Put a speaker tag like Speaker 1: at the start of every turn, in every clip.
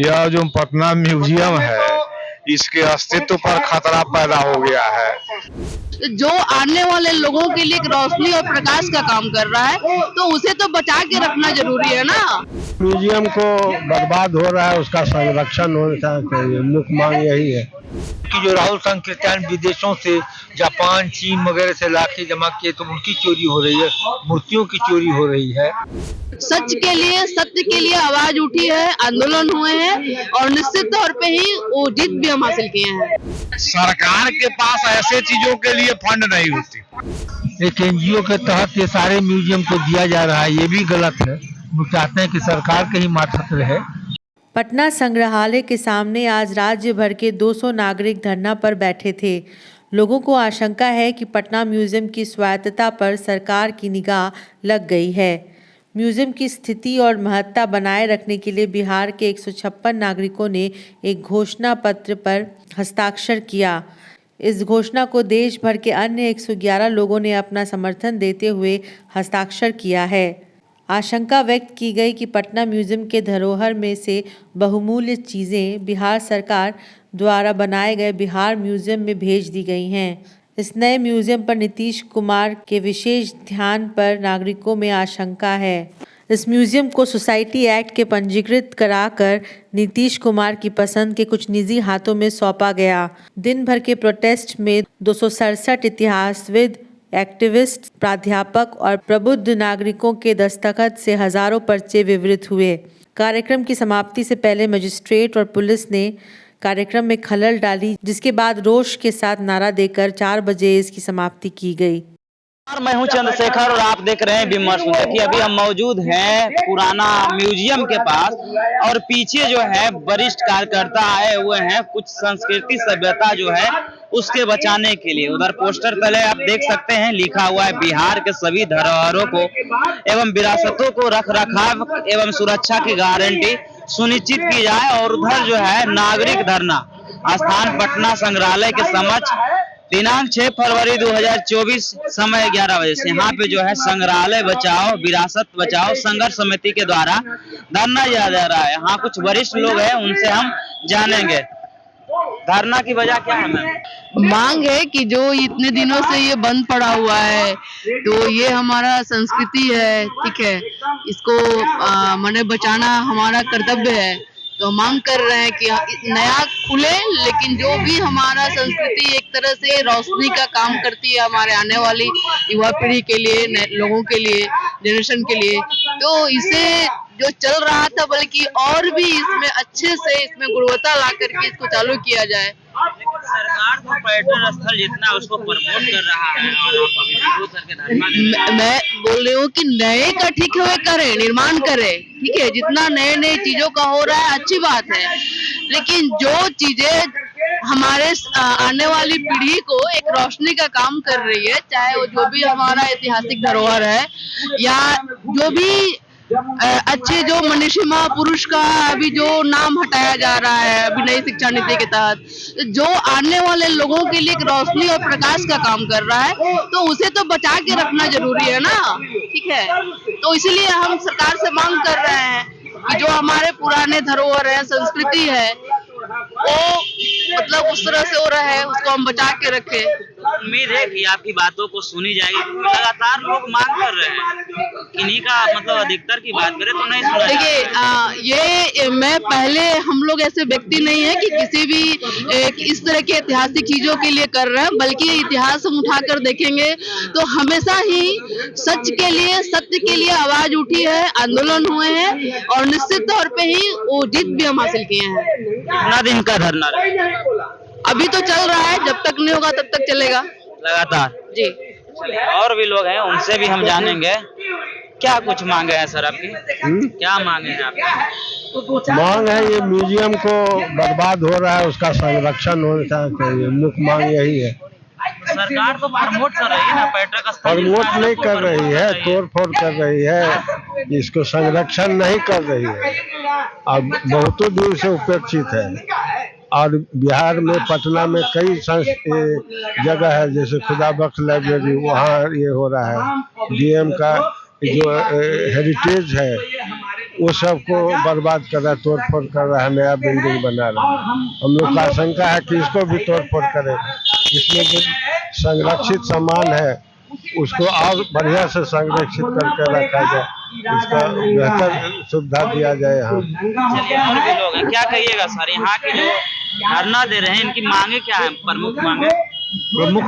Speaker 1: यह जो पटना म्यूजियम है, इसके अस्तित्व पर खतरा पैदा हो गया है।
Speaker 2: जो आने वाले लोगों के लिए एक रोशनी और प्रकाश का काम कर रहा है, तो उसे तो बचा के रखना जरूरी है ना।
Speaker 3: म्यूजियम को बर्बाद हो रहा है, उसका संरक्षण होना चाहिए। मुख्य मांग यही है
Speaker 4: कि जो राहुल संकीर्तन विदेशों से जापान, चीन वगैरह से लाके जमा किए, तो उनकी चोरी हो रही है, मूर्तियों की चोरी हो रही है।
Speaker 2: सच के लिए, सत्य के लिए आवाज उठी है, आंदोलन हुए हैं और निश्चित तौर पे ही वो जीत भी हम हासिल किए हैं।
Speaker 1: सरकार के पास ऐसे चीजों के लिए फंड नहीं होती।
Speaker 4: एक एनजीओ के तहत ये सारे म्यूजियम को दिया जा रहा है, ये भी गलत है। वो चाहते हैं कि सरकार के ही मातहत रहे।
Speaker 5: पटना संग्रहालय के सामने आज राज्य भर के 200 नागरिक धरना पर बैठे थे। लोगों को आशंका है कि पटना म्यूजियम की स्वायत्तता पर सरकार की निगाह लग गई है। म्यूजियम की स्थिति और महत्ता बनाए रखने के लिए बिहार के 156 नागरिकों ने एक घोषणा पत्र पर हस्ताक्षर किया। इस घोषणा को देश भर के अन्य 111 लोगों ने अपना समर्थन देते हुए हस्ताक्षर किया है। आशंका व्यक्त की गई कि पटना म्यूजियम के धरोहर में से बहुमूल्य चीज़ें बिहार सरकार द्वारा बनाए गए बिहार म्यूजियम में भेज दी गई हैं। इस नए म्यूजियम पर नीतीश कुमार के विशेष ध्यान पर नागरिकों में आशंका है। इस म्यूजियम को सोसाइटी एक्ट के पंजीकृत कराकर नीतीश कुमार की पसंद के कुछ निजी हाथों में सौंपा गया। दिन भर के प्रोटेस्ट में 267 इतिहासविद, एक्टिविस्ट, प्राध्यापक और प्रबुद्ध नागरिकों के दस्तखत से हजारों पर्चे वितरित हुए। कार्यक्रम की समाप्ति से पहले मजिस्ट्रेट और पुलिस ने कार्यक्रम में खलल डाली, जिसके बाद रोष के साथ नारा देकर 4 बजे इसकी समाप्ति की गई।
Speaker 6: मैं हूं चंद्रशेखर और आप देख रहे हैं विमर्श। देखिए, अभी हम मौजूद हैं पुराना म्यूजियम के पास और पीछे जो है वरिष्ठ कार्यकर्ता आए हुए हैं कुछ संस्कृति सभ्यता जो है उसके बचाने के लिए। उधर पोस्टर तले आप देख सकते हैं लिखा हुआ है बिहार के सभी धरोहरों को एवं विरासतों को रख रखाव एवं सुरक्षा की गारंटी सुनिश्चित की जाए। और उधर जो है नागरिक धरना स्थान पटना संग्रहालय के समक्ष दिनांक 6 फरवरी 2024 समय 11 बजे से यहाँ पे जो है संग्रहालय बचाओ विरासत बचाओ संघर्ष समिति के द्वारा धरना दिया जा रहा है। यहाँ कुछ वरिष्ठ लोग हैं, उनसे हम जानेंगे धरना की वजह क्या है। मैम,
Speaker 2: मांग है कि जो इतने दिनों से ये बंद पड़ा हुआ है, तो ये हमारा संस्कृति है, ठीक है, इसको मने बचाना हमारा कर्तव्य है। तो मांग कर रहे हैं कि नया खुले, लेकिन जो भी हमारा संस्कृति एक तरह से रोशनी का काम करती है हमारे आने वाली युवा पीढ़ी के लिए, लोगों के लिए, जनरेशन के लिए, तो इसे जो चल रहा था बल्कि और भी इसमें अच्छे से इसमें गुणवत्ता ला करके इसको चालू किया जाए।
Speaker 6: सरकार तो पर्यटन स्थल जितना उसको प्रमोट कर रहा है और आप अभी विरोध करके धरना।
Speaker 2: मैं बोल रही हूँ कि नए का ठीक है करे, निर्माण करे, ठीक है, जितना नए नए चीजों का हो रहा है अच्छी बात है, लेकिन जो चीजें हमारे आने वाली पीढ़ी को एक रोशनी का काम कर रही है, चाहे वो जो भी हमारा ऐतिहासिक धरोहर है या जो भी अच्छे जो मनीषी महापुरुष का अभी जो नाम हटाया जा रहा है अभी नई शिक्षा नीति के तहत, जो आने वाले लोगों के लिए एक रोशनी और प्रकाश का काम कर रहा है, तो उसे तो बचा के रखना जरूरी है ना, ठीक है। तो इसलिए हम सरकार से मांग कर रहे हैं कि जो हमारे पुराने धरोहर है, संस्कृति है, वो मतलब उस तरह से हो रहा है, उसको हम बचा के रखें।
Speaker 6: उम्मीद है कि आपकी बातों को सुनी जाएगी, क्योंकि लगातार लोग मांग कर रहे हैं। किन्हीं का मतलब अधिकतर की बात करें तो नहीं सुना।
Speaker 2: देखिए, ये मैं पहले हम लोग ऐसे व्यक्ति नहीं है कि किसी भी इस तरह के ऐतिहासिक चीजों के लिए कर रहे हैं, बल्कि इतिहास हम उठाकर देखेंगे तो हमेशा ही सच के लिए, सत्य के लिए आवाज उठी है, आंदोलन हुए हैं और निश्चित तौर पे ही वो जीत भी हम हासिल किए हैं।
Speaker 6: कितना दिन का धरना
Speaker 2: अभी तो चल रहा है, जब तक नहीं होगा तब तक चलेगा
Speaker 6: लगातार
Speaker 2: जी।
Speaker 6: और भी लोग हैं, उनसे भी हम जानेंगे क्या कुछ मांगे हैं सर आपकी। क्या मांगे हैं आपकी?
Speaker 3: मांग है ये म्यूजियम को बर्बाद हो रहा है, उसका संरक्षण होना चाहिए। मुख्य मांग यही है।
Speaker 6: सरकार तो प्रमोट कर रही है ना, पर्यटक स्थल
Speaker 3: प्रमोट नहीं कर रही है, तोड़ फोड़ कर रही है, इसको संरक्षण नहीं कर रही है। अब बहुतों दूर से उपेक्षित है। और बिहार में पटना में कई जगह है, जैसे खुदा बख्श लाइब्रेरी, वहाँ ये हो रहा है। डीएम का जो हेरिटेज है वो सबको बर्बाद कर रहा है, तोड़ फोड़ कर रहा है, नया बिल्डिंग बना रहा है। हम लोग का आशंका है कि इसको भी तोड़ फोड़ करे, इसमें जो संरक्षित सामान है उसको और बढ़िया से संरक्षित करके रखा जाए, इसका बेहतर सुविधा दिया जाए। यहाँ
Speaker 6: चलिए, और भी लोग हैं, क्या कहिएगा सर? यहाँ के जो धरना दे रहे हैं, इनकी मांगे क्या है? प्रमुख मांगे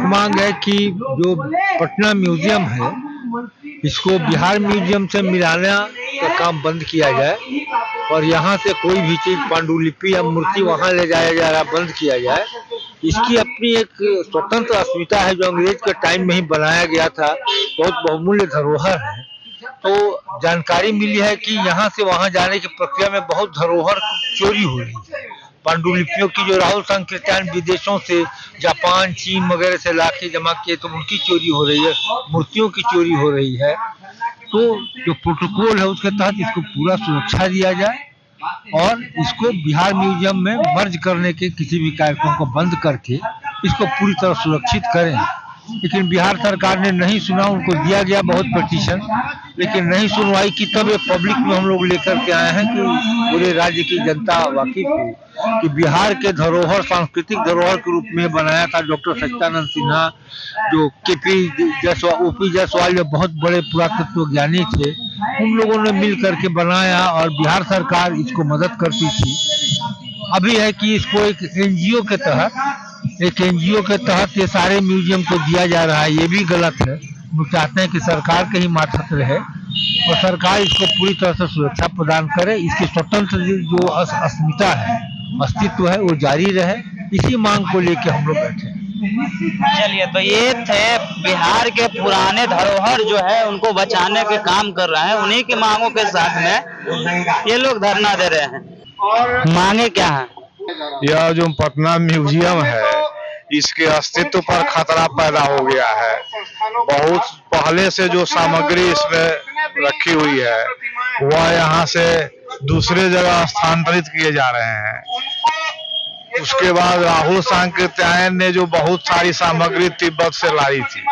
Speaker 4: मांग है कि जो पटना म्यूजियम है इसको बिहार म्यूजियम से मिलाने का काम बंद किया जाए और यहाँ से कोई भी चीज पांडुलिपि या मूर्ति वहाँ ले जाया जा रहा बंद किया जाए। इसकी अपनी एक स्वतंत्र अस्मिता है जो अंग्रेज के टाइम में ही बनाया गया था, बहुत बहुमूल्य धरोहर है। तो जानकारी मिली है कि यहाँ से वहाँ जाने की प्रक्रिया में बहुत धरोहर चोरी हो रही है। पांडुलिपियों की जो राहुल संकीर्तन विदेशों से जापान, चीन वगैरह से लाके जमा किए तो उनकी चोरी हो रही है, मूर्तियों की चोरी हो रही है। तो जो प्रोटोकॉल है उसके तहत इसको पूरा सुरक्षा दिया जाए और इसको बिहार म्यूजियम में मर्ज करने के किसी भी कार्यक्रम को बंद करके इसको पूरी तरह सुरक्षित करें। लेकिन बिहार सरकार ने नहीं सुना, उनको दिया गया बहुत पिटीशन, लेकिन नहीं सुनवाई की। तब ये पब्लिक में हम लोग लेकर के आए हैं कि पूरे राज्य की जनता वाकिफ हो कि बिहार के धरोहर सांस्कृतिक धरोहर के रूप में बनाया था डॉक्टर सच्चिदानंद सिन्हा, जो ओपी जायसवाल जो बहुत बड़े पुरातत्व ज्ञानी थे, उन लोगों ने मिल करके बनाया और बिहार सरकार इसको मदद करती थी। अभी है कि इसको एक एनजीओ के तहत ये सारे म्यूजियम को दिया जा रहा है, ये भी गलत है। हम चाहते हैं कि सरकार के ही मातहत रहे और सरकार इसको पूरी तरह से सुरक्षा प्रदान करे, इसकी स्वतंत्र जो अस्मिता है, अस्तित्व है, वो जारी रहे। इसी मांग को लेके हम लोग बैठे हैं।
Speaker 6: चलिए, तो ये थे बिहार के पुराने धरोहर जो है उनको बचाने के काम कर रहे हैं, उन्हीं की मांगों के साथ में ये लोग धरना दे रहे हैं। मांगे क्या है?
Speaker 1: यह जो पटना म्यूजियम है इसके अस्तित्व पर खतरा पैदा हो गया है। बहुत पहले से जो सामग्री इसमें रखी हुई है वह यहाँ से दूसरे जगह स्थानांतरित किए जा रहे हैं। उसके बाद राहुल सांकीर्तन ने जो बहुत सारी सामग्री तिब्बत से लाई थी,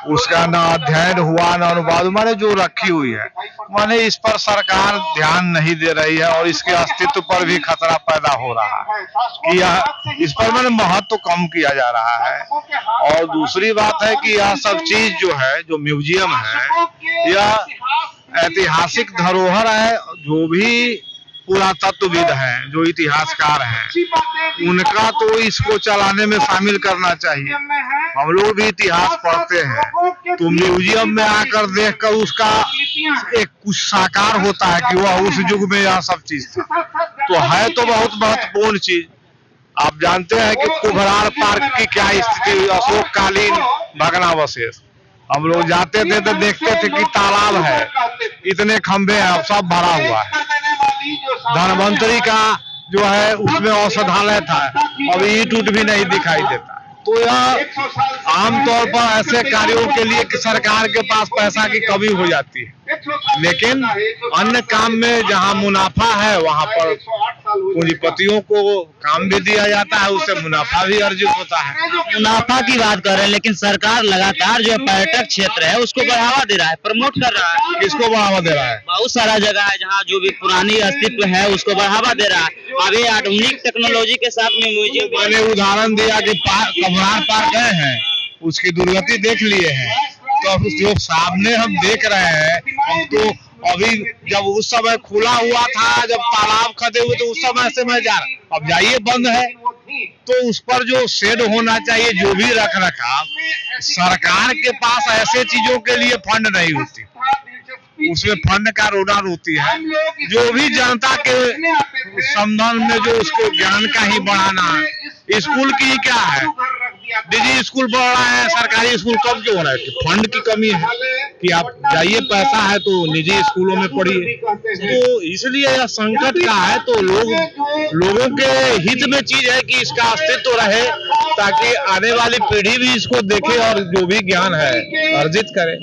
Speaker 1: उसका न अध्ययन हुआ न अनुवाद, माने जो रखी हुई है, माने इस पर सरकार ध्यान नहीं दे रही है और इसके अस्तित्व पर भी खतरा पैदा हो रहा है कि यह इस पर माने महत्व कम किया जा रहा है। और दूसरी बात है कि यह सब चीज जो है, जो म्यूजियम है, यह ऐतिहासिक धरोहर है। जो भी पुरातत्वविद हैं, जो इतिहासकार हैं, उनका तो इसको चलाने में शामिल करना चाहिए। हम लोग भी इतिहास पढ़ते हैं तो म्यूजियम में आकर देखकर उसका एक कुछ साकार होता है कि वह उस युग में यह सब चीज था। तो है तो बहुत महत्वपूर्ण चीज। आप जानते हैं कि कुम्भरार पार्क की क्या स्थिति, अशोककालीन भग्नावशेष। हम लोग जाते थे तो देखते थे कि तालाब है, इतने खंभे हैं, सब भरा हुआ है। धनवंतरी का जो है उसमें औषधालय था, अब ईंट उट भी नहीं दिखाई देता। तो यह आमतौर पर ऐसे कार्यों के लिए कि सरकार के पास पैसा की कमी हो जाती है, लेकिन अन्य काम में जहां मुनाफा है वहां पर पूंजीपतियों को काम भी दिया जाता है, उससे मुनाफा भी अर्जित होता है।
Speaker 6: मुनाफा की बात कर रहे हैं, लेकिन सरकार लगातार जो पर्यटक क्षेत्र है उसको बढ़ावा दे रहा है, प्रमोट कर रहा है।
Speaker 1: किसको बढ़ावा दे रहा है?
Speaker 6: बहुत सारा जगह है जहाँ जो भी पुरानी अस्तित्व है उसको बढ़ावा दे रहा है। अभी आधुनिक टेक्नोलॉजी के साथ में म्यूजियम,
Speaker 1: मैंने उदाहरण दिया कि कुम्भरार पार्क गए हैं, उसकी दुर्गति देख लिए हैं, तो अब जो सामने हम देख रहे हैं, हम तो अभी जब उस समय खुला हुआ था, जब तालाब खदे हुए तो उस समय से मैं जा रहा, अब जाइए बंद है। तो उस पर जो शेड होना चाहिए, जो भी रख रखाव, सरकार के पास ऐसे चीजों के लिए फंड नहीं होती, उसमें फंड का रोना रोती है। जो भी जनता के संबंध में जो उसको ज्ञान का ही बढ़ाना है। स्कूल की क्या है, निजी स्कूल बढ़ रहा है, सरकारी स्कूल कम क्यों हो रहा है? फंड की कमी है कि आप जाइए, पैसा है तो निजी स्कूलों में पढ़िए। तो इसलिए यह संकट का है। तो लोगों के हित में चीज है कि इसका अस्तित्व रहे, ताकि आने वाली पीढ़ी भी इसको देखे और जो भी ज्ञान है अर्जित करे।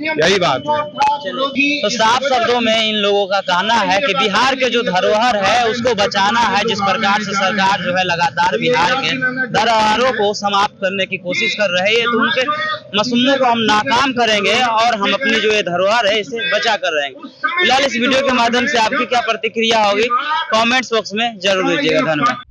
Speaker 1: यही बात है।
Speaker 6: तो साफ शब्दों में इन लोगों का कहना है कि बिहार के जो धरोहर है उसको बचाना है। जिस प्रकार से सरकार जो है लगातार बिहार के धरोहरों को समाप्त करने की कोशिश कर रही है, तो उनके मसम्मों को हम नाकाम करेंगे और हम अपनी जो ये धरोहर है इसे बचा कर रहेंगे। फिलहाल इस वीडियो के माध्यम से आपकी क्या प्रतिक्रिया होगी कमेंट्स बॉक्स में जरूर दीजिएगा। धन्यवाद।